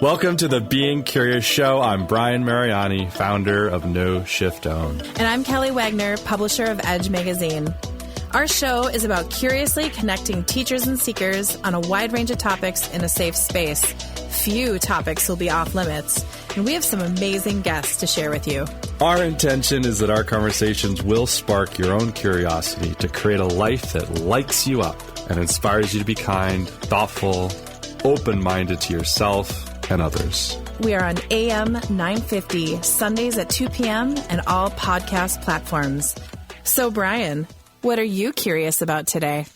Welcome to the Being Curious Show. I'm Brian Mariani, founder of No Shift Own. And I'm Kelly Wagner, publisher of Edge Magazine. Our show is about curiously connecting teachers and seekers on a wide range of topics in a safe space. Few topics will be off limits, and we have some amazing guests to share with you. Our intention is that our conversations will spark your own curiosity to create a life that lights you up and inspires you to be kind, thoughtful, open-minded to yourself and others. We are on AM 950, Sundays at 2 p.m. and all podcast platforms. So, Brian, what are you curious about today?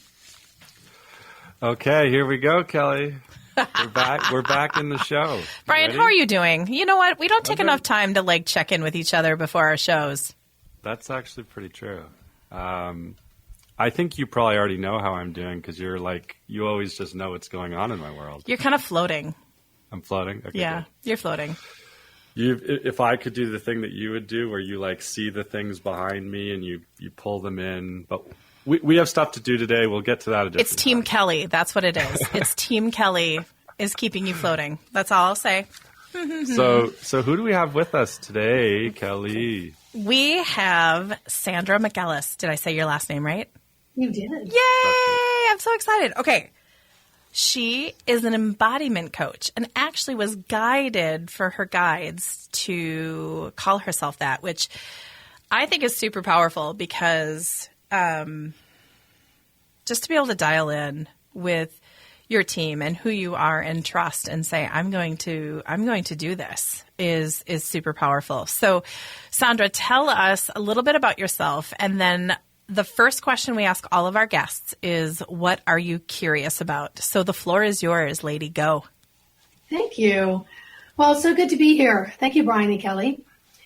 Okay, here we go, Kelly. We're back. We're back in the show. Brian, how are you doing? You know what? We don't take enough time to check in with each other before our shows. That's actually pretty true. I think you probably already know how I'm doing because you always just know what's going on in my world. You're kind of floating. I'm floating? Okay, yeah, good. You're floating. If I could do the thing that you would do where you see the things behind me and you pull them in, but we have stuff to do today. We'll get to that a different It's Team time. Kelly. That's what it is. It's Team Kelly is keeping you floating. That's all I'll say. So who do we have with us today, Kelly? We have Sandra McEllis. Did I say your last name right? You did. Yay! I'm so excited. Okay. She is an embodiment coach and actually was guided for her guides to call herself that, which I think is super powerful because just to be able to dial in with your team and who you are and trust and say, I'm going to do this is super powerful. So Sandra, tell us a little bit about yourself, and then the first question we ask all of our guests is, what are you curious about? So the floor is yours, lady. Go. Thank you. Well, it's so good to be here. Thank you, Brian and Kelly.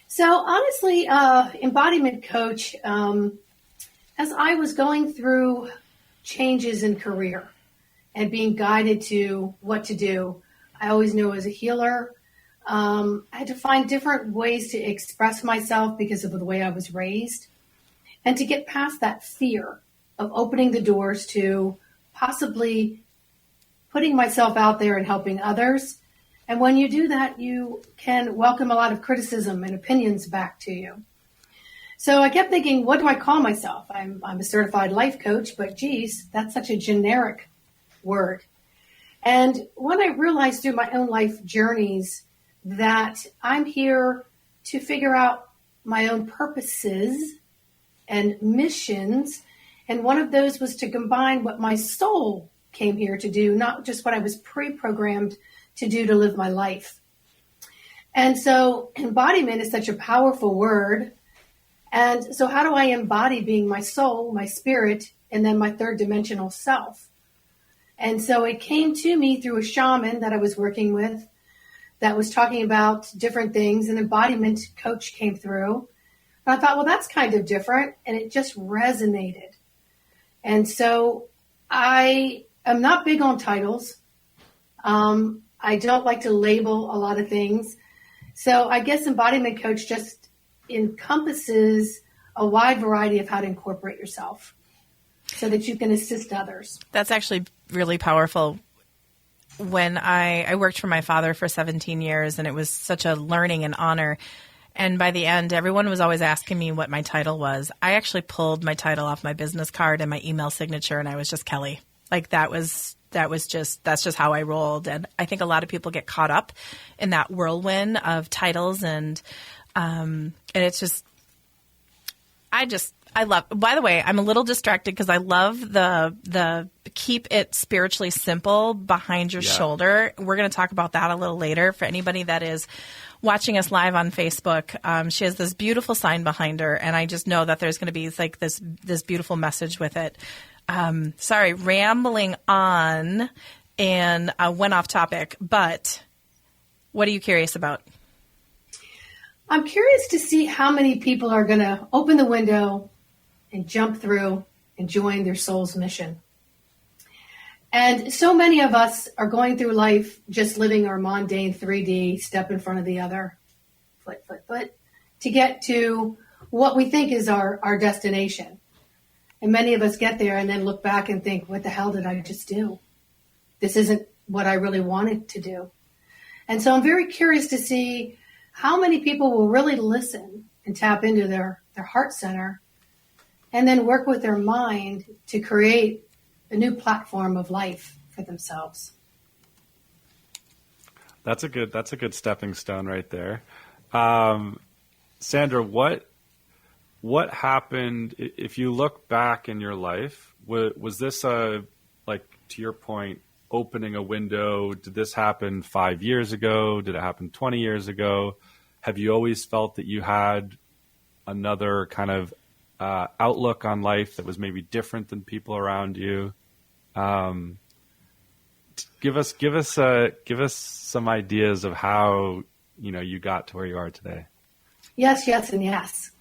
So honestly, embodiment coach, as I was going through changes in career and being guided to what to do, I always knew as a healer, I had to find different ways to express myself because of the way I was raised. And to get past that fear of opening the doors to possibly putting myself out there and helping others. And when you do that, you can welcome a lot of criticism and opinions back to you. So I kept thinking, what do I call myself? I'm a certified life coach, but geez, that's such a generic word. And when I realized through my own life journeys that I'm here to figure out my own purposes and missions. And one of those was to combine what my soul came here to do, not just what I was pre-programmed to do to live my life. And so embodiment is such a powerful word. And so how do I embody being my soul, my spirit, and then my third dimensional self? And so it came to me through a shaman that I was working with that was talking about different things. An embodiment coach came through. And I thought, well, that's kind of different. And it just resonated. And so I am not big on titles. I don't like to label a lot of things. So I guess embodiment coach just encompasses a wide variety of how to incorporate yourself so that you can assist others. That's actually really powerful. When I worked for my father for 17 years, and it was such a learning and honor. And by the end, everyone was always asking me what my title was. I actually pulled my title off my business card and my email signature, and I was just Kelly. That's just how I rolled. And I think a lot of people get caught up in that whirlwind of titles, and it's just, I love, by the way, I'm a little distracted because I love the keep it spiritually simple behind your shoulder. We're going to talk about that a little later. For anybody that is watching us live on Facebook, she has this beautiful sign behind her, and I just know that there's going to be this beautiful message with it. Sorry, rambling on and went off topic, but what are you curious about? I'm curious to see how many people are going to open the window and jump through and join their soul's mission. And so many of us are going through life just living our mundane 3D, step in front of the other, foot, to get to what we think is our destination. And many of us get there and then look back and think, what the hell did I just do? This isn't what I really wanted to do. And so I'm very curious to see how many people will really listen and tap into their heart center and then work with their mind to create a new platform of life for themselves. That's a good stepping stone right there. Sandra, what happened if you look back in your life? Was this like, to your point, opening a window? Did this happen 5 years ago? Did it happen 20 years ago? Have you always felt that you had another kind of outlook on life that was maybe different than people around you? Give us some ideas of how, you got to where you are today. Yes, and yes.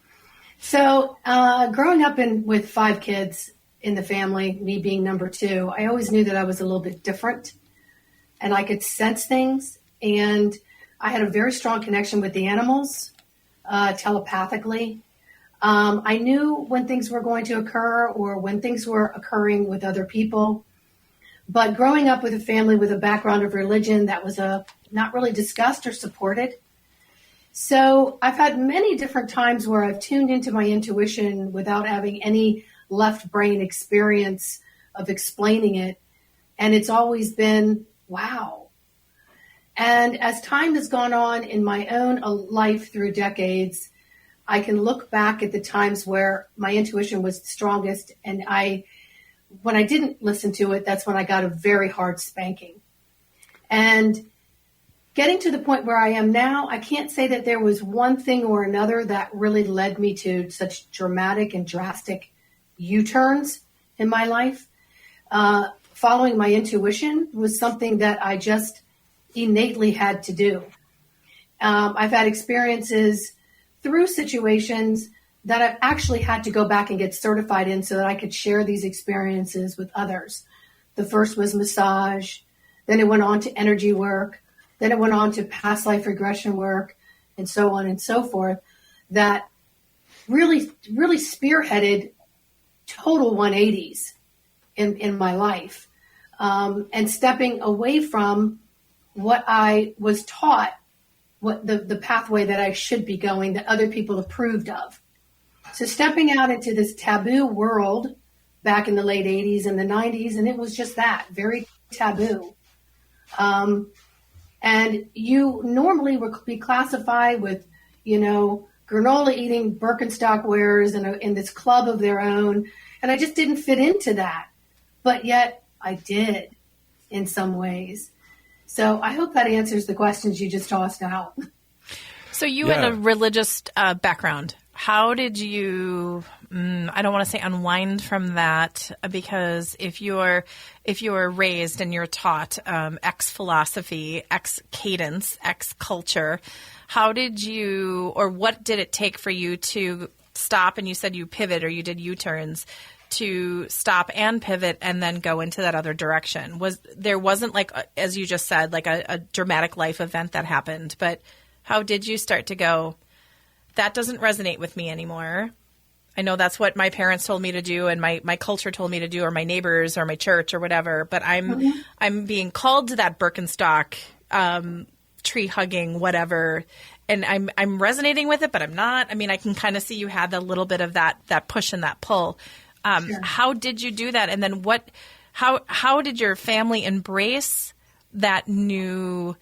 So growing up with 5 kids in the family, me being number 2, I always knew that I was a little bit different and I could sense things. And I had a very strong connection with the animals telepathically. I knew when things were going to occur or when things were occurring with other people. But growing up with a family with a background of religion that was not really discussed or supported. So I've had many different times where I've tuned into my intuition without having any left brain experience of explaining it. And it's always been, wow. And as time has gone on in my own life through decades, I can look back at the times where my intuition was strongest. And when I didn't listen to it, that's when I got a very hard spanking. And getting to the point where I am now, I can't say that there was one thing or another that really led me to such dramatic and drastic U-turns in my life. Following my intuition was something that I just innately had to do. I've had experiences through situations that I've actually had to go back and get certified in so that I could share these experiences with others. The first was massage, then it went on to energy work, then it went on to past life regression work, and so on and so forth, that really, really spearheaded total 180s in my life, and stepping away from what I was taught, what the pathway that I should be going, that other people approved of. So stepping out into this taboo world back in the late 80s and the 90s, and it was just that, very taboo. And you normally would be classified with, granola eating Birkenstock wearers in this club of their own. And I just didn't fit into that. But yet I did in some ways. So I hope that answers the questions you just tossed out. So you had a religious background. How did you, I don't want to say unwind from that, because if you're raised and you're taught X philosophy, X cadence, X culture, how did you, or what did it take for you to stop? And you said you pivot or you did U-turns, to stop and pivot and then go into that other direction. There wasn't like, as you just said, like a dramatic life event that happened, but how did you start to go, that doesn't resonate with me anymore? I know that's what my parents told me to do and my culture told me to do, or my neighbors or my church or whatever, but I'm being called to that Birkenstock, tree hugging, whatever. And I'm resonating with it, but I'm not. I mean, I can kind of see you had a little bit of that push and that pull. Sure. How did you do that? And then how did your family embrace that new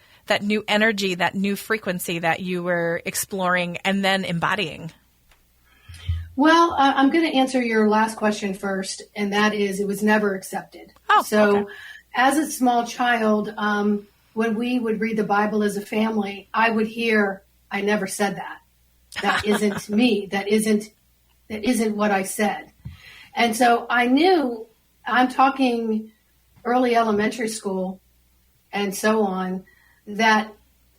energy, that new frequency that you were exploring and then embodying? Well, I'm going to answer your last question first, and that is it was never accepted. Oh, so okay. As a small child, when we would read the Bible as a family, I would hear, I never said that. That isn't me. That isn't what I said. And so I knew, I'm talking early elementary school and so on, that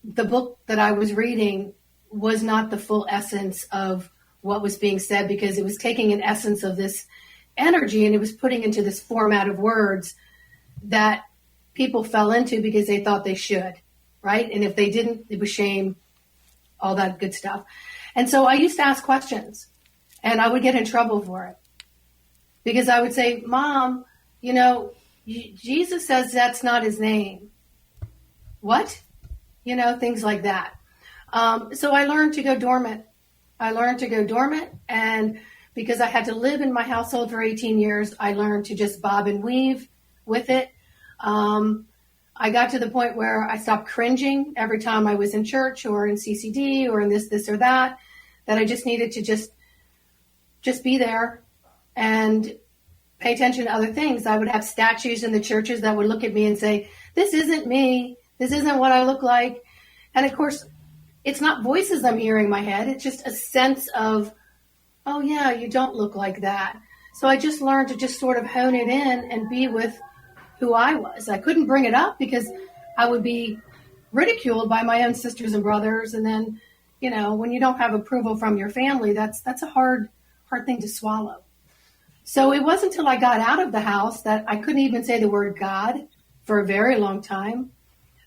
the book that I was reading was not the full essence of what was being said, because it was taking an essence of this energy and it was putting into this format of words that people fell into because they thought they should, right? And if they didn't, it was shame, all that good stuff. And so I used to ask questions and I would get in trouble for it. Because I would say, Mom, Jesus says that's not his name. What? things like that. So I learned to go dormant. And because I had to live in my household for 18 years, I learned to just bob and weave with it. I got to the point where I stopped cringing every time I was in church or in CCD or in this or that I just needed to just be there and pay attention to other things. I would have statues in the churches that would look at me and say, this isn't me. This isn't what I look like. And of course, it's not voices I'm hearing in my head. It's just a sense of, oh yeah, you don't look like that. So I just learned to just sort of hone it in and be with who I was. I couldn't bring it up because I would be ridiculed by my own sisters and brothers. And then, when you don't have approval from your family, that's a hard thing to swallow. So it wasn't until I got out of the house that I couldn't even say the word God for a very long time.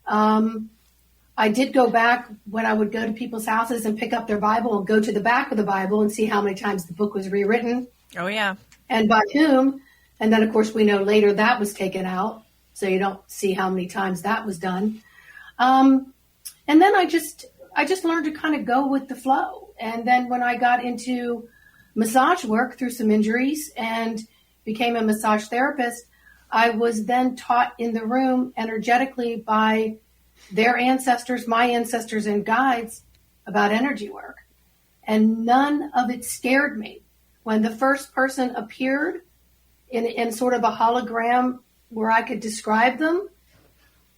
I did go back when I would go to people's houses and pick up their Bible and go to the back of the Bible and see how many times the book was rewritten. Oh, yeah. And by whom. And then, of course, we know later that was taken out. So you don't see how many times that was done. And then I just learned to kind of go with the flow. And then when I got into massage work through some injuries and became a massage therapist, I was then taught in the room energetically by their ancestors, my ancestors and guides about energy work. And none of it scared me. When the first person appeared in sort of a hologram where I could describe them,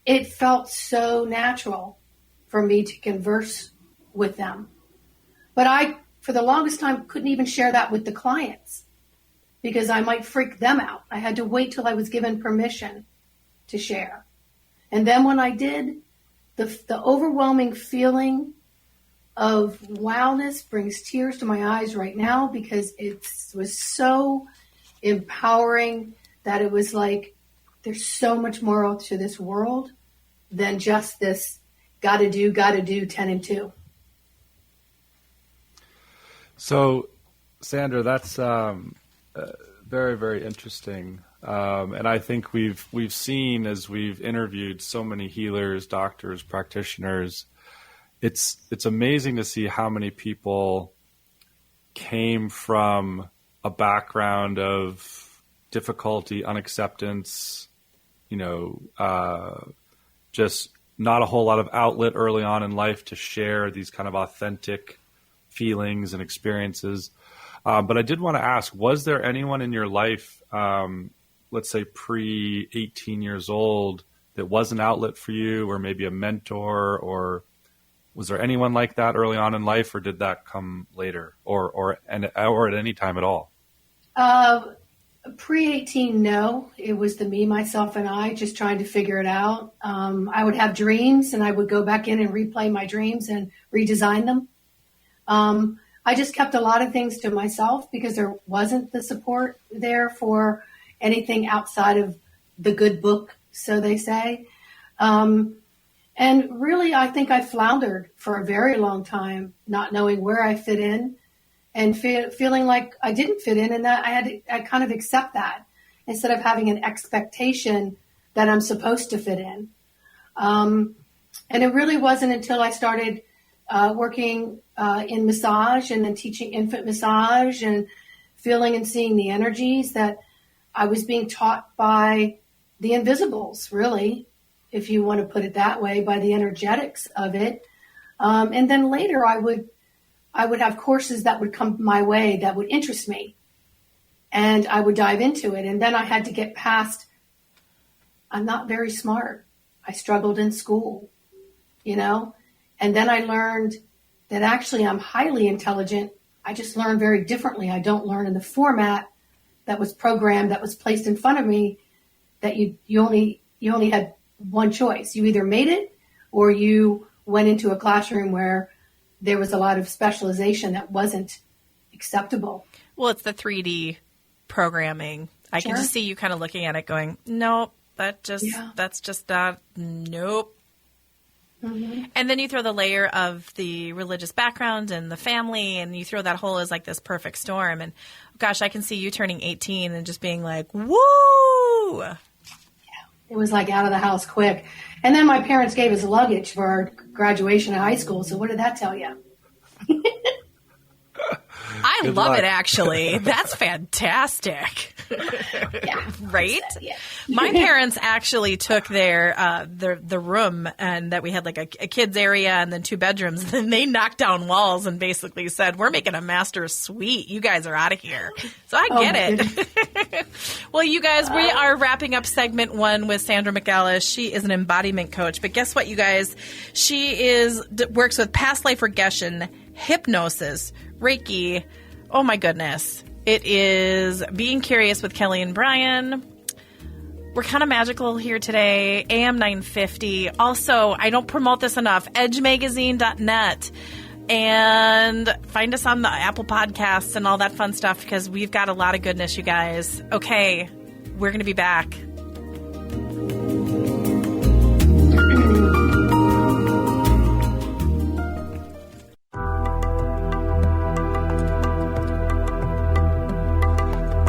it felt so natural for me to converse with them. But I, for the longest time, couldn't even share that with the clients because I might freak them out. I had to wait till I was given permission to share. And then when I did, the overwhelming feeling of wildness brings tears to my eyes right now because it was so empowering that it was like, there's so much more to this world than just this gotta do 10 and 2. So, Sandra, that's very, very interesting. And I think we've seen, as we've interviewed so many healers, doctors, practitioners, it's amazing to see how many people came from a background of difficulty, unacceptance, just not a whole lot of outlet early on in life to share these kind of authentic feelings and experiences. But I did want to ask, was there anyone in your life, let's say pre-18 years old, that was an outlet for you, or maybe a mentor, or was there anyone like that early on in life, or did that come later, or at any time at all? Pre-18, no. It was the me, myself, and I just trying to figure it out. I would have dreams, and I would go back in and replay my dreams and redesign them. I just kept a lot of things to myself because there wasn't the support there for anything outside of the good book, so they say. And really, I think I floundered for a very long time, not knowing where I fit in and feeling like I didn't fit in, and that I kind of accept that instead of having an expectation that I'm supposed to fit in. And it really wasn't until I started working in massage and then teaching infant massage and feeling and seeing the energies that I was being taught by the invisibles, really, if you want to put it that way, by the energetics of it. And then later I would have courses that would come my way that would interest me, and I would dive into it. And then I had to get past, I'm not very smart. I struggled in school, and then I learned that actually I'm highly intelligent. I just learn very differently. I don't learn in the format that was programmed, that was placed in front of me, that you only had one choice. You either made it or you went into a classroom where there was a lot of specialization that wasn't acceptable. Well, it's the 3D programming. I can just see you kind of looking at it going, nope, that's just not, nope. Mm-hmm. And then you throw the layer of the religious background and the family, and you throw that whole as like this perfect storm. And gosh, I can see you turning 18 and just being like, woo! It was like out of the house quick. And then my parents gave us luggage for our graduation of high school. So what did that tell you? I Good love luck. it, actually. That's fantastic. Yeah. Right? Yeah. My parents actually took the room, and that we had like a kids area and then 2 bedrooms, and they knocked down walls and basically said, we're making a master suite. You guys are out of here. So I get it. Well, you guys, we are wrapping up segment 1 with Sandra McEllis. She is an embodiment coach. But guess what, you guys? She works with past life regression, hypnosis, Reiki. Oh, my goodness. It is Being Curious with Kelly and Brian. We're kind of magical here today. AM 950. Also, I don't promote this enough. edgemagazine.net. And find us on the Apple Podcasts and all that fun stuff, because we've got a lot of goodness, you guys. Okay, we're going to be back.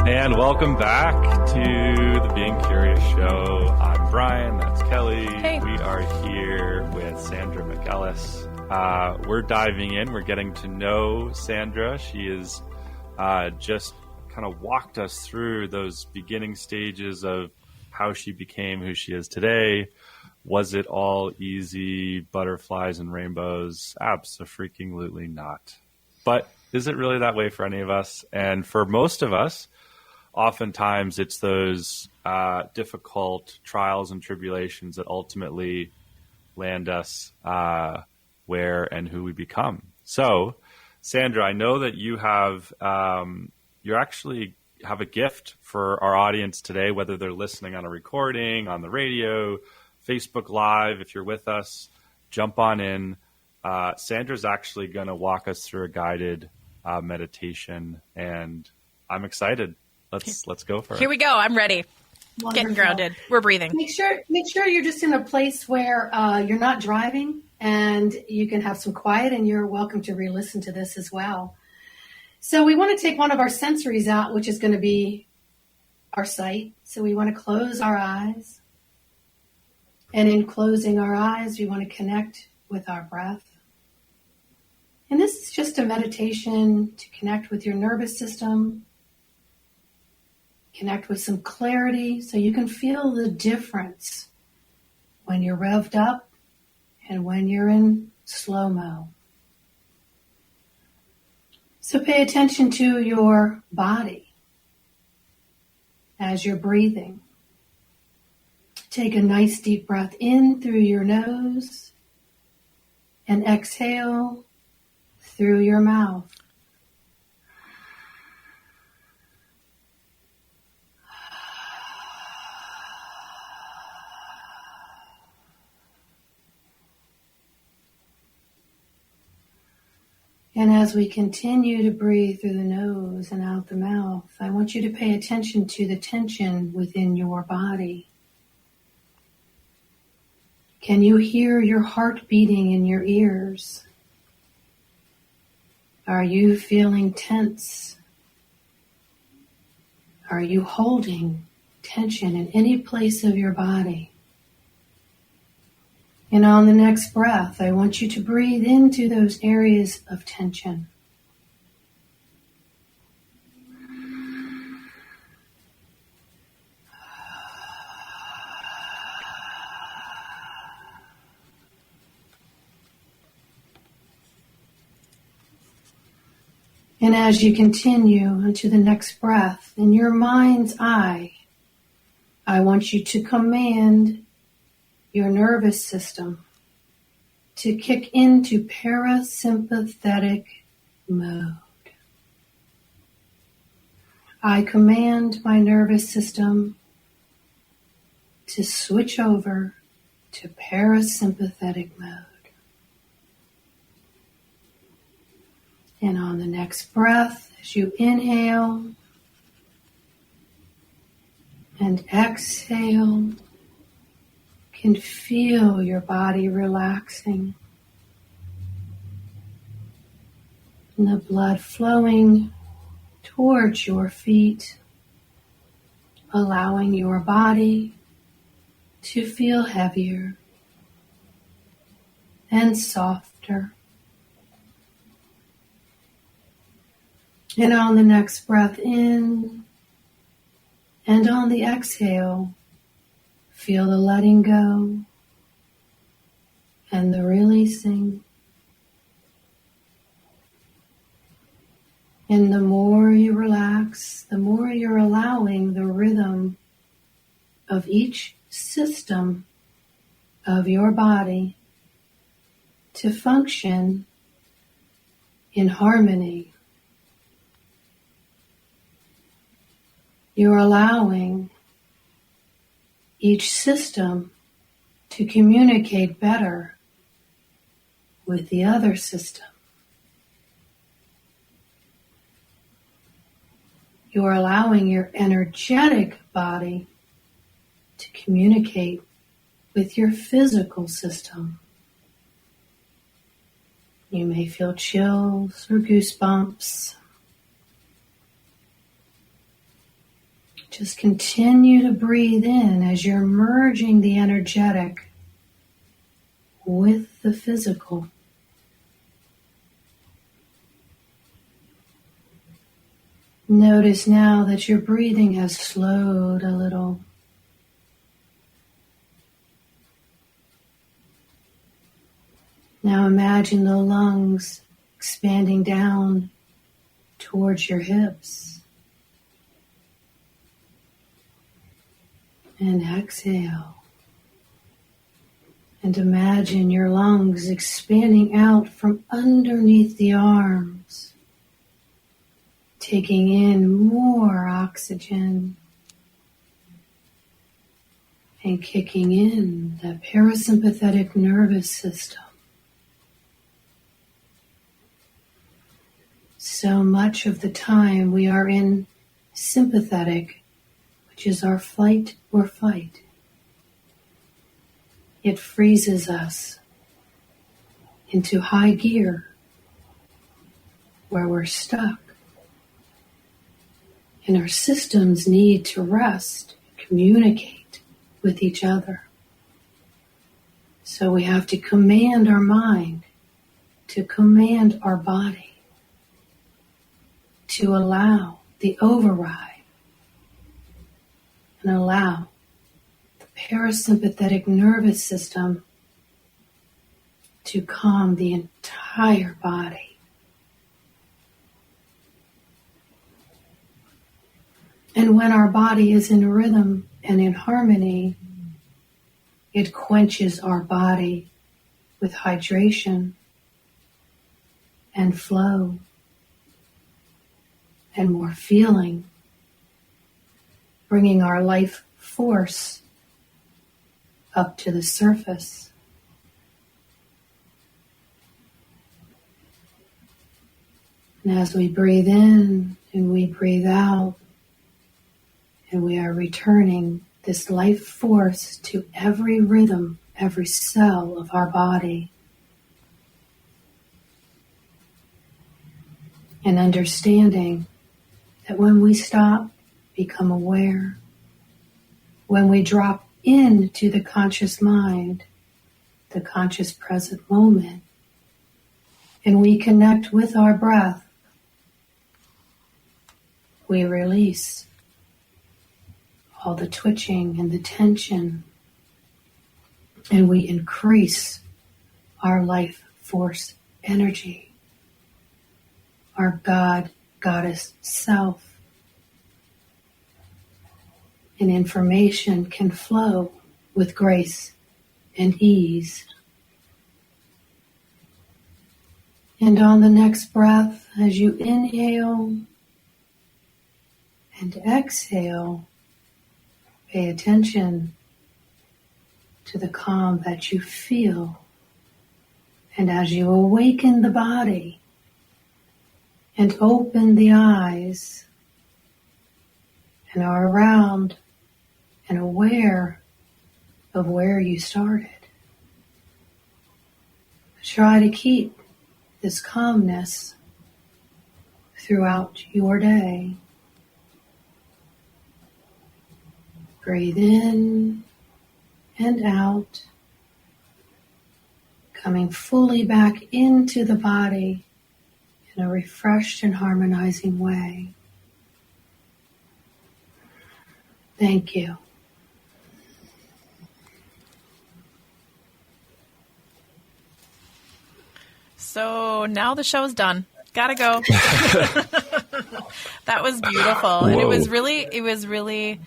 And welcome back to the Being Curious Show. I'm Brian, that's Kelly. Hey. We are here with Sandra McEllis. We're diving in. We're getting to know Sandra. She is just kind of walked us through those beginning stages of how she became who she is today. Was it all easy, butterflies and rainbows? Abso-freaking-lutely not. But is it really that way for any of us? And for most of us, oftentimes it's those difficult trials and tribulations that ultimately land us where and who we become. So, Sandra, I know that you have you actually have a gift for our audience today, whether they're listening on a recording, on the radio, Facebook Live. If you're with us, jump on in. Sandra's actually going to walk us through a guided meditation, and I'm excited. Let's go for it. Here we go. I'm ready. Wonderful. Getting grounded. We're breathing. Make sure you're just in a place where you're not driving and you can have some quiet, and you're welcome to re-listen to this as well. So we want to take one of our sensories out, which is going to be our sight. So we want to close our eyes. And in closing our eyes, we want to connect with our breath. And this is just a meditation to connect with your nervous system, connect with some clarity so you can feel the difference when you're revved up and when you're in slow-mo. So pay attention to your body as you're breathing. Take a nice deep breath in through your nose and exhale through your mouth. And as we continue to breathe through the nose and out the mouth, I want you to pay attention to the tension within your body. Can you hear your heart beating in your ears? Are you feeling tense? Are you holding tension in any place of your body? And on the next breath, I want you to breathe into those areas of tension. And as you continue into the next breath, in your mind's eye, I want you to command your nervous system to kick into parasympathetic mode. I command my nervous system to switch over to parasympathetic mode. And on the next breath, as you inhale and exhale, you can feel your body relaxing and the blood flowing towards your feet, allowing your body to feel heavier and softer. And on the next breath in, and on the exhale, feel the letting go and the releasing. And the more you relax, the more you're allowing the rhythm of each system of your body to function in harmony. You're allowing each system to communicate better with the other system. You're allowing your energetic body to communicate with your physical system. You may feel chills or goosebumps. Just continue to breathe in as you're merging the energetic with the physical. Notice now that your breathing has slowed a little. Now imagine the lungs expanding down towards your hips. And exhale. And imagine your lungs expanding out from underneath the arms, taking in more oxygen and kicking in the parasympathetic nervous system. So much of the time we are in sympathetic, which is our flight or fight. It freezes us into high gear where we're stuck. And our systems need to rest, communicate with each other. So we have to command our mind, to command our body, to allow the override and allow the parasympathetic nervous system to calm the entire body. And when our body is in rhythm and in harmony, it quenches our body with hydration and flow and more feeling, bringing our life force up to the surface. And as we breathe in and we breathe out, and we are returning this life force to every rhythm, every cell of our body. And understanding that when we stop, become aware, when we drop into the conscious mind, the conscious present moment, and we connect with our breath, we release all the twitching and the tension, and we increase our life force energy, our God, Goddess self. And information can flow with grace and ease. And on the next breath, as you inhale and exhale, pay attention to the calm that you feel. And as you awaken the body and open the eyes and are around and aware of where you started, try to keep this calmness throughout your day. Breathe in and out, coming fully back into the body in a refreshed and harmonizing way. Thank you. So now the show's done. Gotta go. That was beautiful. And it was really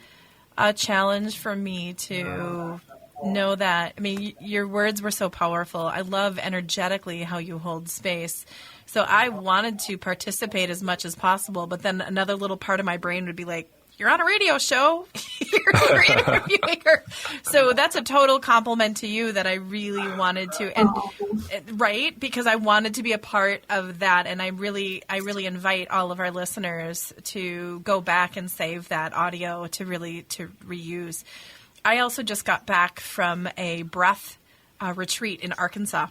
a challenge for me to know that. I mean, your words were so powerful. I love energetically how you hold space. So I wanted to participate as much as possible, but then another little part of my brain would be like, you're on a radio show. You're interviewing her. So that's a total compliment to you that I really wanted to, and right, because I wanted to be a part of that, and I really invite all of our listeners to go back and save that audio to reuse. I also just got back from a breath retreat in Arkansas.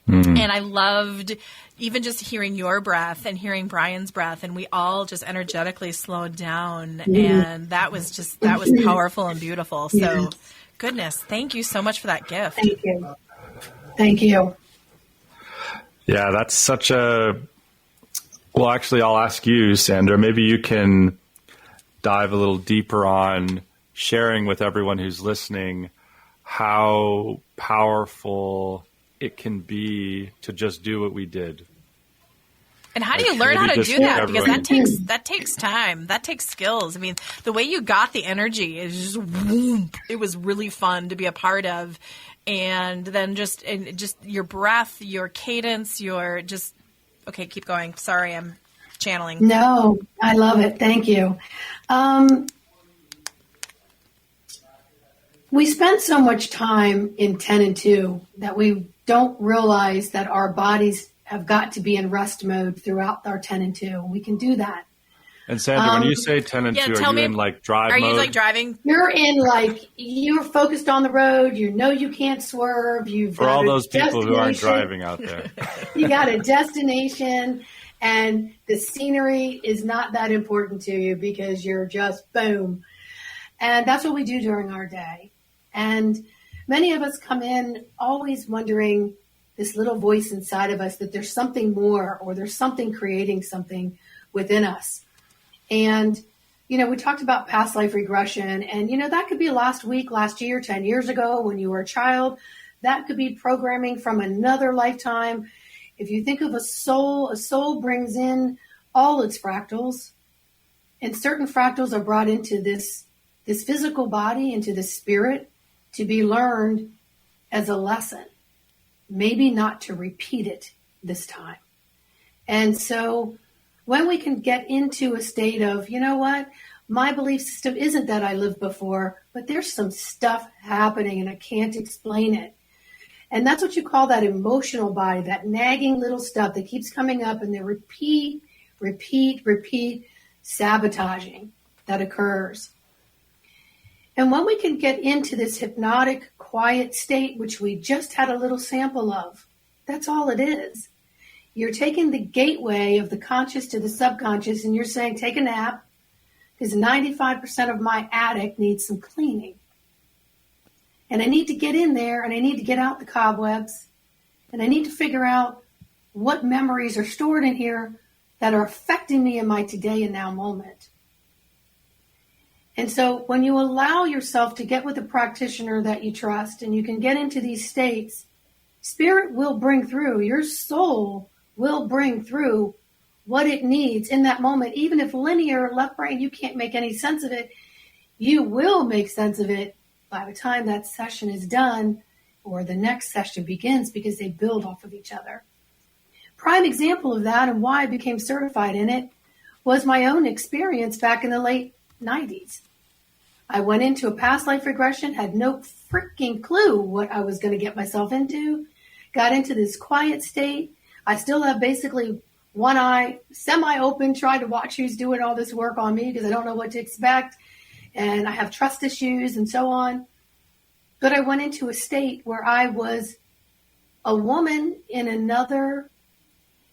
Mm-hmm. And I loved even just hearing your breath and hearing Brian's breath, and we all just energetically slowed down, and that was powerful and beautiful. So, goodness, thank you so much for that gift. Thank you. Yeah, that's such a, well, actually, I'll ask you, Sandra, maybe you can dive a little deeper on sharing with everyone who's listening how powerful it can be to just do what we did. And how do you learn how to do that? Because that takes time. That takes skills. I mean, the way you got the energy is just whoom. It was really fun to be a part of. And then just your breath, your cadence, okay, keep going. Sorry, I'm channeling. No, I love it. Thank you. We spend so much time in 10 and 2 that we don't realize that our bodies have got to be in rest mode throughout our 10 and 2. We can do that. And Sandra, when you say 10 and 2, are you in like drive mode? Are you like driving? You're in you're focused on the road. You know you can't swerve. For all those people who aren't driving out there. You got a destination, and the scenery is not that important to you because you're just boom. And that's what we do during our day. And many of us come in always wondering, this little voice inside of us, that there's something more, or there's something creating something within us. And, we talked about past life regression, and, that could be last week, last year, 10 years ago when you were a child. That could be programming from another lifetime. If you think of a soul brings in all its fractals, and certain fractals are brought into this physical body, into the spirit, to be learned as a lesson, maybe not to repeat it this time. And so when we can get into a state of, you know what, my belief system isn't that I lived before, but there's some stuff happening and I can't explain it. And that's what you call that emotional body, that nagging little stuff that keeps coming up, and the repeat sabotaging that occurs. And when we can get into this hypnotic, quiet state, which we just had a little sample of, that's all it is. You're taking the gateway of the conscious to the subconscious, and you're saying, take a nap, because 95% of my attic needs some cleaning. And I need to get in there, and I need to get out the cobwebs, and I need to figure out what memories are stored in here that are affecting me in my today and now moment. And so when you allow yourself to get with a practitioner that you trust, and you can get into these states, spirit will bring through, your soul will bring through what it needs in that moment. Even if linear, left brain, you can't make any sense of it, you will make sense of it by the time that session is done or the next session begins, because they build off of each other. Prime example of that, and why I became certified in it, was my own experience back in the late 90s. I went into a past life regression, had no freaking clue what I was going to get myself into, got into this quiet state. I still have basically one eye semi-open, trying to watch who's doing all this work on me because I don't know what to expect. And I have trust issues and so on. But I went into a state where I was a woman in another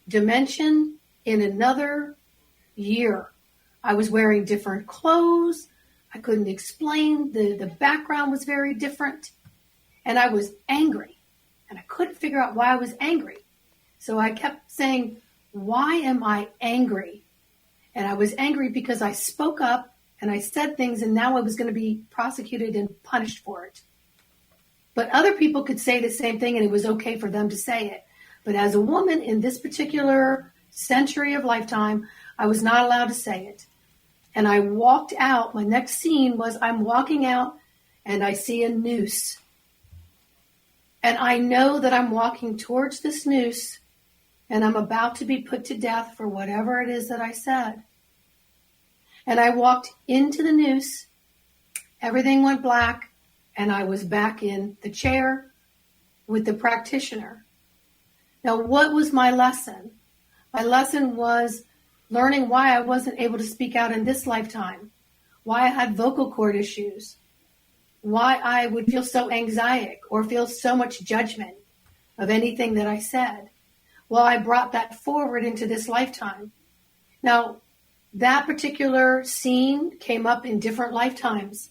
dimension, in another year. I was wearing different clothes. I couldn't explain. The background was very different. And I was angry, and I couldn't figure out why I was angry. So I kept saying, why am I angry? And I was angry because I spoke up and I said things, and now I was going to be prosecuted and punished for it. But other people could say the same thing, and it was okay for them to say it. But as a woman in this particular century of lifetime, I was not allowed to say it. And I walked out. My next scene was I'm walking out, and I see a noose. And I know that I'm walking towards this noose, and I'm about to be put to death for whatever it is that I said. And I walked into the noose. Everything went black, and I was back in the chair with the practitioner. Now, what was my lesson? My lesson was learning why I wasn't able to speak out in this lifetime, why I had vocal cord issues, why I would feel so anxiety or feel so much judgment of anything that I said. Well, I brought that forward into this lifetime. Now, that particular scene came up in different lifetimes.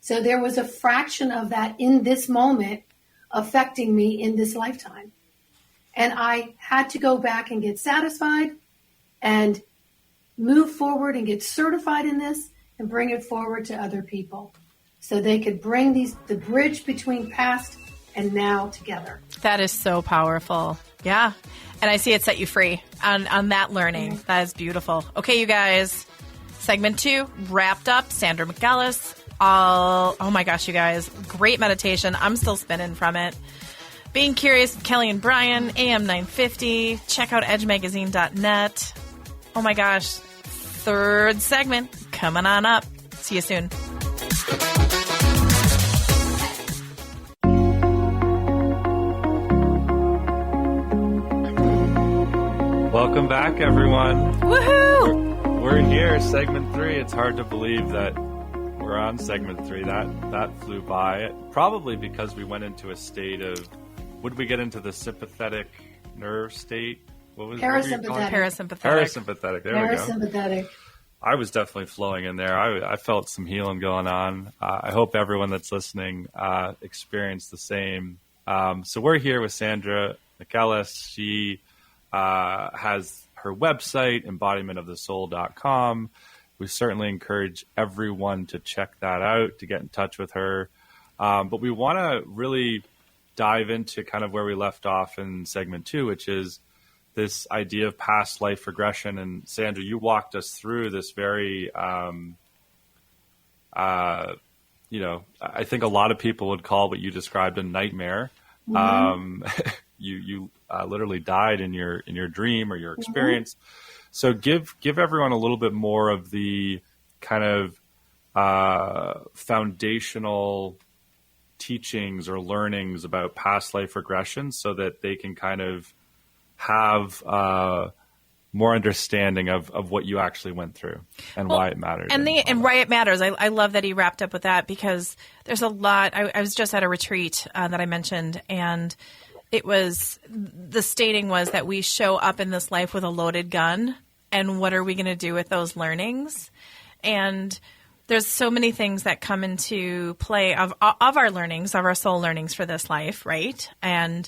So there was a fraction of that in this moment affecting me in this lifetime. And I had to go back and get satisfied and move forward and get certified in this and bring it forward to other people so they could bring the bridge between past and now together. That is so powerful. Yeah. And I see it set you free on that learning. Mm-hmm. That is beautiful. Okay, you guys, segment 2 wrapped up. Sandra McEllis. Oh my gosh, you guys. Great meditation. I'm still spinning from it. Being Curious with Kelly and Brian, AM 950. Check out edgemagazine.net. Oh my gosh. 3rd segment coming on up. See you soon. Welcome back, everyone. Woohoo! We're here, segment 3. It's hard to believe that we're on segment 3. That flew by. Probably because we went into a state of, would we get into the sympathetic nerve state? What was Parasympathetic. Parasympathetic. There we go. Parasympathetic. I was definitely flowing in there. I felt some healing going on. I hope everyone that's listening experienced the same. So we're here with Sandra McEllis. She has her website, embodimentofthesoul.com. We certainly encourage everyone to check that out, to get in touch with her. But we want to really dive into kind of where we left off in segment 2, which is this idea of past life regression. And Sandra, you walked us through this very, I think a lot of people would call what you described a nightmare. Mm-hmm. You literally died in your dream or your experience. Mm-hmm. So give everyone a little bit more of the kind of foundational teachings or learnings about past life regression so that they can kind of have more understanding of what you actually went through and why it matters. And why it matters. I love that he wrapped up with that because there's a lot. I was just at a retreat that I mentioned, and it was, the stating was that we show up in this life with a loaded gun, and what are we going to do with those learnings? And there's so many things that come into play of our learnings, of our soul learnings for this life, right? And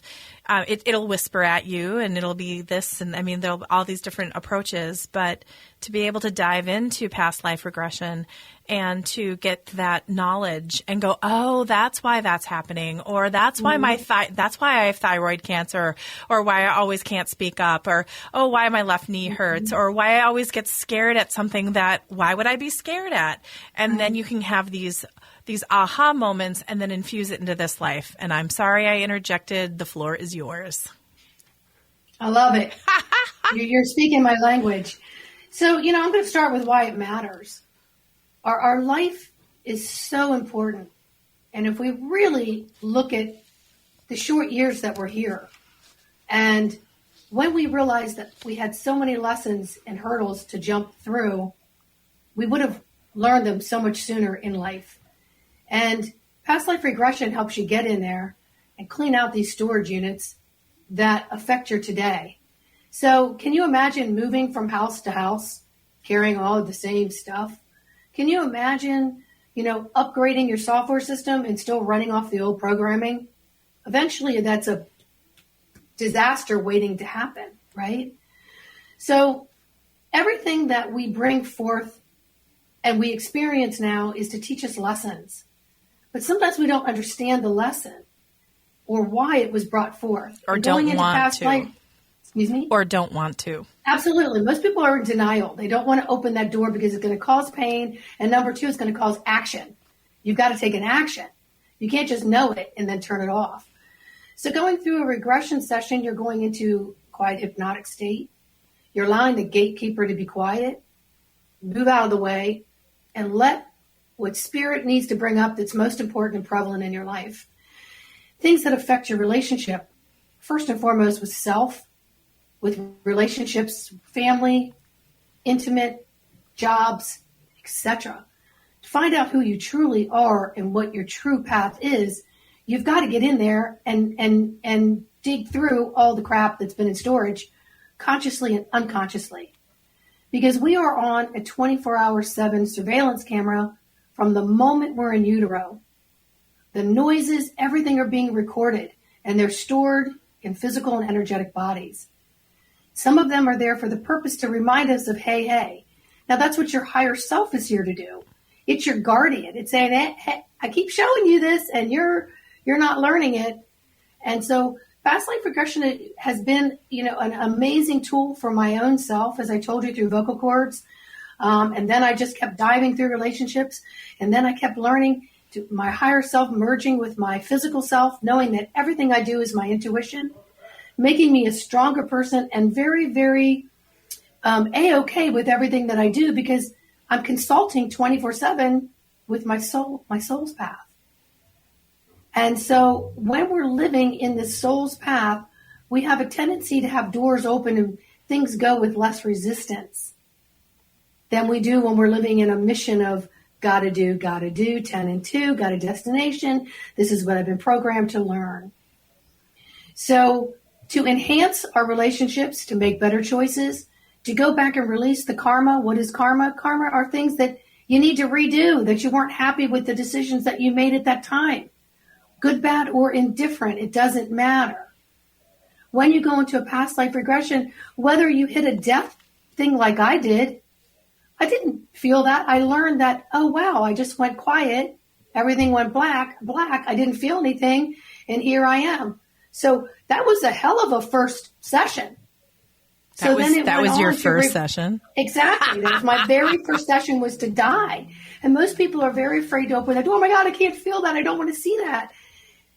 it'll whisper at you, and it'll be this, and I mean, there'll be all these different approaches. But to be able to dive into past life regression and to get that knowledge and go, oh, that's why that's happening, or that's why that's why I have thyroid cancer, or why I always can't speak up, or oh, why my left knee hurts, or why I always get scared at something that why would I be scared at? And then you can have these aha moments and then infuse it into this life. And I'm sorry I interjected. The floor is yours. I love it. You're speaking my language. So, I'm going to start with why it matters. Our life is so important. And if we really look at the short years that we're here, and when we realized that we had so many lessons and hurdles to jump through, we would have learned them so much sooner in life. And past life regression helps you get in there and clean out these storage units that affect your today. So can you imagine moving from house to house, carrying all of the same stuff? Can you imagine, upgrading your software system and still running off the old programming? eventually that's a disaster waiting to happen, right? So everything that we bring forth and we experience now is to teach us lessons. But sometimes we don't understand the lesson or why it was brought forth. Or don't want to. Excuse me? Or don't want to. Absolutely. Most people are in denial. They don't want to open that door because it's going to cause pain. And number two, it's going to cause action. You've got to take an action. You can't just know it and then turn it off. So going through a regression session, you're going into quiet hypnotic state. You're allowing the gatekeeper to be quiet, move out of the way, and let what spirit needs to bring up that's most important and prevalent in your life. Things that affect your relationship, first and foremost with self, with relationships, family, intimate, jobs, etc. To find out who you truly are and what your true path is, you've got to get in there and dig through all the crap that's been in storage, consciously and unconsciously. Because we are on a 24/7 surveillance camera from the moment we're in utero. The noises, everything are being recorded, and they're stored in physical and energetic bodies. Some of them are there for the purpose to remind us of, hey, hey. Now that's what your higher self is here to do. It's your guardian. It's saying, hey, I keep showing you this, and you're not learning it. And so past life regression has been, an amazing tool for my own self, as I told you, through vocal cords. And then I just kept diving through relationships. And then I kept learning to my higher self merging with my physical self, knowing that everything I do is my intuition, making me a stronger person and very, very A-okay with everything that I do because I'm consulting 24/7 with my soul's path. And so when we're living in this soul's path, we have a tendency to have doors open and things go with less resistance than we do when we're living in a mission of gotta do, 10 and 2, got a destination. This is what I've been programmed to learn. So to enhance our relationships, to make better choices, to go back and release the karma. What is karma? Karma are things that you need to redo, that you weren't happy with the decisions that you made at that time. Good, bad, or indifferent, it doesn't matter. When you go into a past life regression, whether you hit a death thing like I did, I didn't feel that. I learned that, oh, wow, I just went quiet. Everything went black. I didn't feel anything, and here I am. So that was a hell of a first session. That was your first session? Exactly. That was my very first session was to die. And most people are very afraid to open that door. Oh, my God, I can't feel that. I don't want to see that.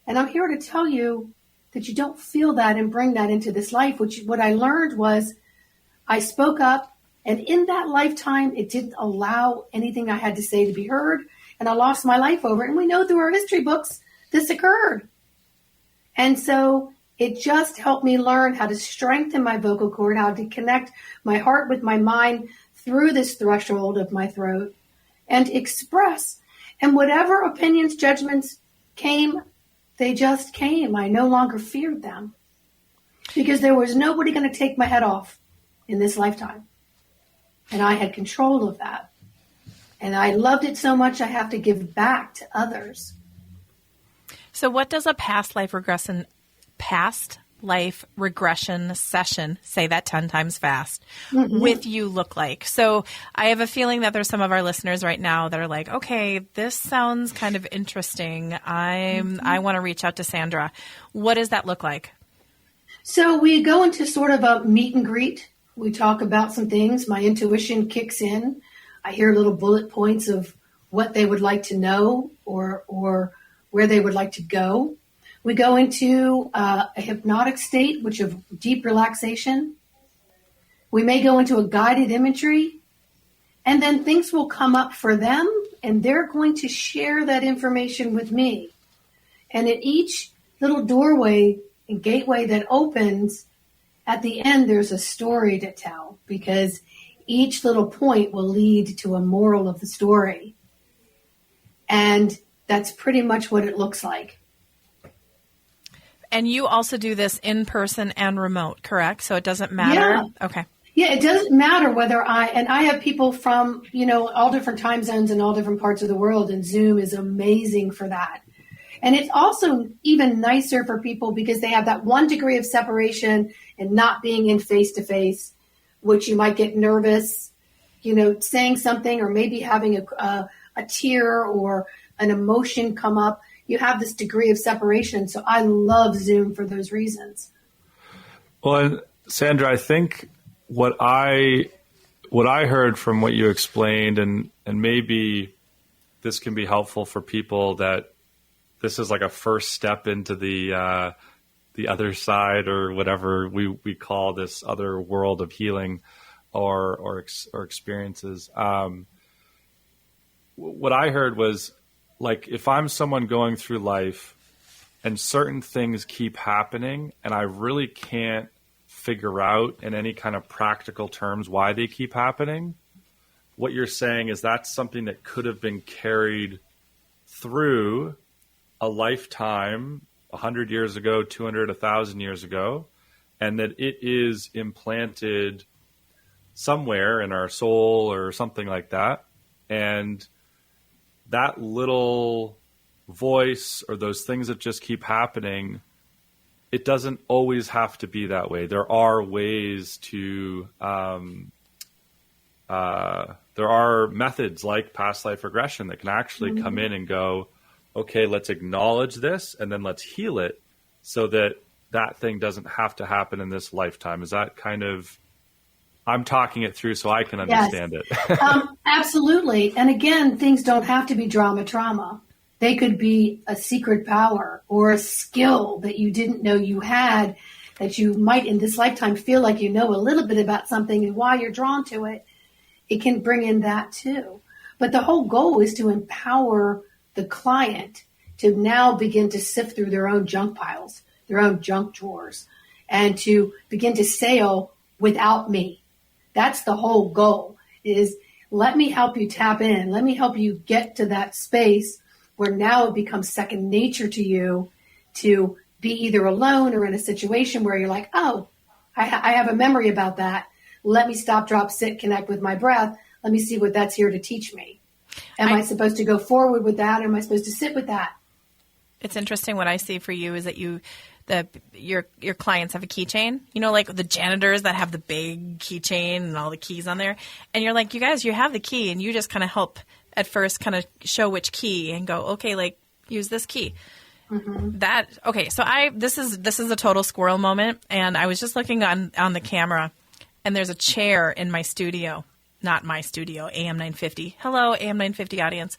And I'm here to tell you that you don't feel that and bring that into this life. What I learned was I spoke up, and in that lifetime, it didn't allow anything I had to say to be heard, and I lost my life over it. And we know through our history books this occurred. And so it just helped me learn how to strengthen my vocal cord, how to connect my heart with my mind through this threshold of my throat and express. And whatever opinions, judgments came, they just came. I no longer feared them because there was nobody going to take my head off in this lifetime. And I had control of that. And I loved it so much I have to give back to others. So what does a past life regression session, say that 10 times fast, with you look like? So I have a feeling that there's some of our listeners right now that are like, okay, this sounds kind of interesting. I want to reach out to Sandra. What does that look like? So we go into sort of a meet and greet. We talk about some things. My intuition kicks in. I hear little bullet points of what they would like to know or where they would like to go. We go into a hypnotic state, which of deep relaxation. We may go into a guided imagery, and then things will come up for them, and they're going to share that information with me. And at each little doorway and gateway that opens, at the end, there's a story to tell, because each little point will lead to a moral of the story. And that's pretty much what it looks like. And you also do this in person and remote, correct? So it doesn't matter? Yeah. Okay. Yeah, it doesn't matter whether I have people from, all different time zones in all different parts of the world, and Zoom is amazing for that. And it's also even nicer for people because they have that 1 degree of separation and not being in face-to-face, which you might get nervous, saying something or maybe having a tear or an emotion come up. You have this degree of separation. So I love Zoom for those reasons. Well, and Sandra, I think what I heard from what you explained, and maybe this can be helpful for people, that this is like a first step into the other side, or whatever we call this other world of healing or experiences. What I heard was, like, if I'm someone going through life and certain things keep happening and I really can't figure out in any kind of practical terms why they keep happening, what you're saying is that's something that could have been carried through a lifetime 100 years ago, 200, 1,000 years ago, and that it is implanted somewhere in our soul or something like that. And that little voice or those things that just keep happening, it doesn't always have to be that way. There are ways to, there are methods like past life regression that can actually come in and go, okay, let's acknowledge this and then let's heal it so that that thing doesn't have to happen in this lifetime. Is that kind of, I'm talking it through so I can understand it. Absolutely. And again, things don't have to be trauma. They could be a secret power or a skill that you didn't know you had, that you might in this lifetime feel like you know a little bit about something, and why you're drawn to it, it can bring in that too. But the whole goal is to empower the client to now begin to sift through their own junk piles, their own junk drawers, and to begin to sail without me. That's the whole goal, is let me help you tap in. Let me help you get to that space where now it becomes second nature to you to be either alone or in a situation where you're like, oh, I have a memory about that. Let me stop, drop, sit, connect with my breath. Let me see what that's here to teach me. Am I supposed to go forward with that, or am I supposed to sit with that? It's interesting. What I see for you is that your clients have a keychain, like the janitors that have the big keychain and all the keys on there. And you're like, you guys, you have the key, and you just kind of help at first kind of show which key and go, okay, like use this key. So this is a total squirrel moment. And I was just looking on the camera, and there's a chair in my studio, not my studio, AM 950. Hello, AM 950 audience.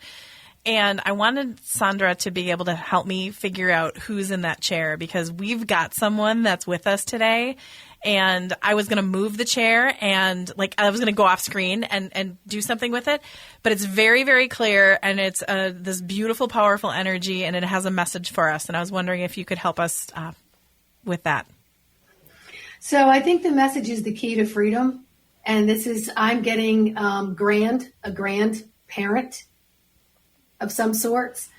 And I wanted Sandra to be able to help me figure out who's in that chair, because we've got someone that's with us today. And I was going to move the chair, and I was going to go off screen and do something with it. But it's very, very clear, and it's this beautiful, powerful energy, and it has a message for us. And I was wondering if you could help us with that. So I think the message is the key to freedom. And I'm getting a grandparent of some sorts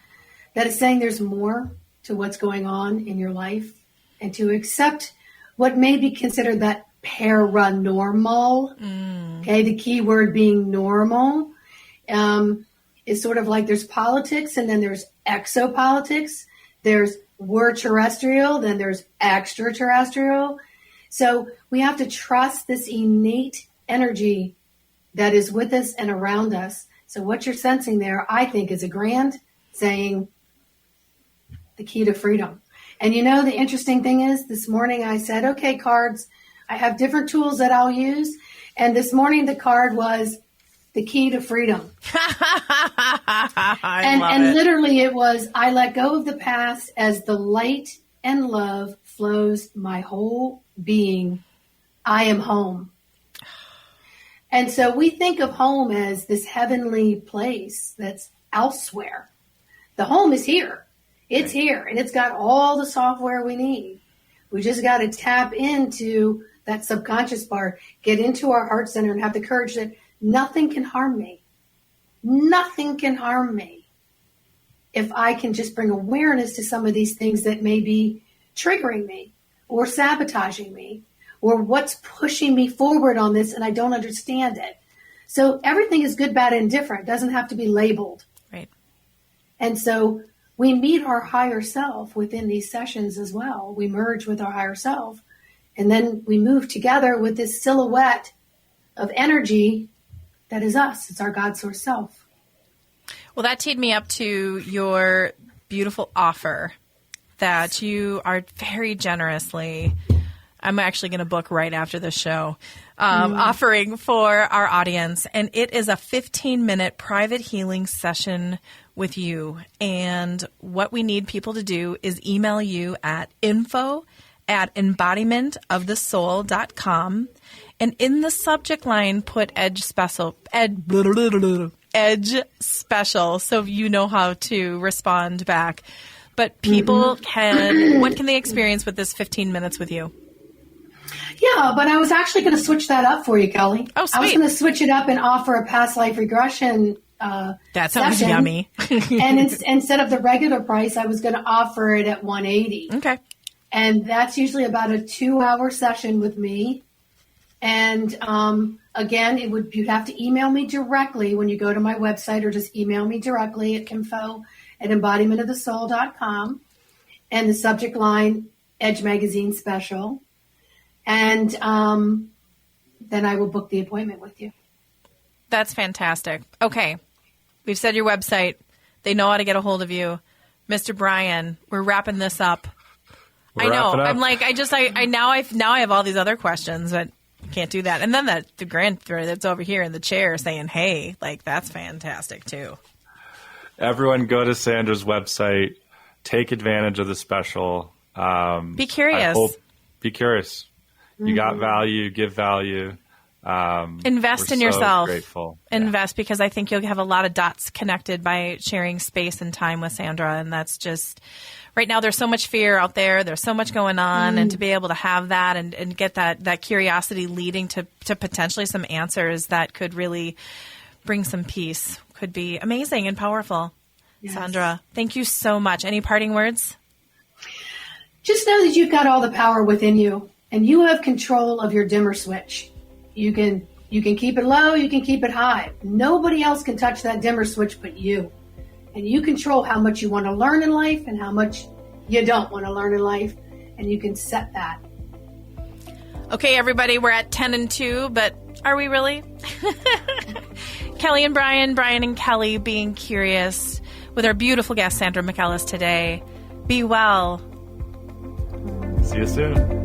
that is saying there's more to what's going on in your life, and to accept what may be considered that paranormal. Okay, the key word being normal is sort of like there's politics, and then there's exopolitics. We're terrestrial, then there's extraterrestrial. So we have to trust this innate energy that is with us and around us. So what you're sensing there, I think, is a grand saying the key to freedom. And the interesting thing is, this morning I said, okay, cards, I have different tools that I'll use. And this morning the card was the key to freedom. and literally it was, I let go of the past as the light and love flows my whole being. I am home. And so we think of home as this heavenly place that's elsewhere. The home is here. It's here, and it's got all the software we need. We just got to tap into that subconscious part, get into our heart center, and have the courage that nothing can harm me. Nothing can harm me if I can just bring awareness to some of these things that may be triggering me or sabotaging me, or what's pushing me forward on this and I don't understand it. So everything is good, bad, and different. It doesn't have to be labeled. Right. And so we meet our higher self within these sessions as well. We merge with our higher self, and then we move together with this silhouette of energy that is us. It's our God source self. Well, that teed me up to your beautiful offer that you are very generously, I'm actually going to book right after the show, offering for our audience. And it is a 15-minute private healing session with you. And what we need people to do is email you at info@embodimentofthesoul.com. And in the subject line, put edge special, so you know how to respond back. But people what can they experience with this 15 minutes with you? Yeah, but I was actually going to switch that up for you, Kelly. Oh, sweet. I was going to switch it up and offer a past life regression that sounds session. Yummy. And instead of the regular price, I was going to offer it at $180. Okay. And that's usually about a 2-hour session with me. And again, you'd have to email me directly when you go to my website, or just email me directly at info@embodimentofthesoul.com, and the subject line, Edge Magazine Special. And then I will book the appointment with you. That's fantastic. Okay. We've said your website. They know how to get a hold of you. Mr. Brian, we're wrapping this up. I know. I'm like, I have all these other questions, but can't do that. And then the grandfather that's over here in the chair saying, hey, like, that's fantastic too. Everyone go to Sandra's website. Take advantage of the special. Be curious. Be curious. You got value, give value. Invest in yourself. Grateful. Invest, because I think you'll have a lot of dots connected by sharing space and time with Sandra. And that's just, right now there's so much fear out there. There's so much going on. And to be able to have that and get that curiosity leading to potentially some answers that could really bring some peace could be amazing and powerful. Yes. Sandra, thank you so much. Any parting words? Just know that you've got all the power within you, and you have control of your dimmer switch. You can keep it low, you can keep it high. Nobody else can touch that dimmer switch but you. And you control how much you want to learn in life and how much you don't want to learn in life, and you can set that. Okay, everybody, we're at 10 and 2, but are we really? Kelly and Brian and Kelly being curious with our beautiful guest, Sandra McEllis, today. Be well. See you soon.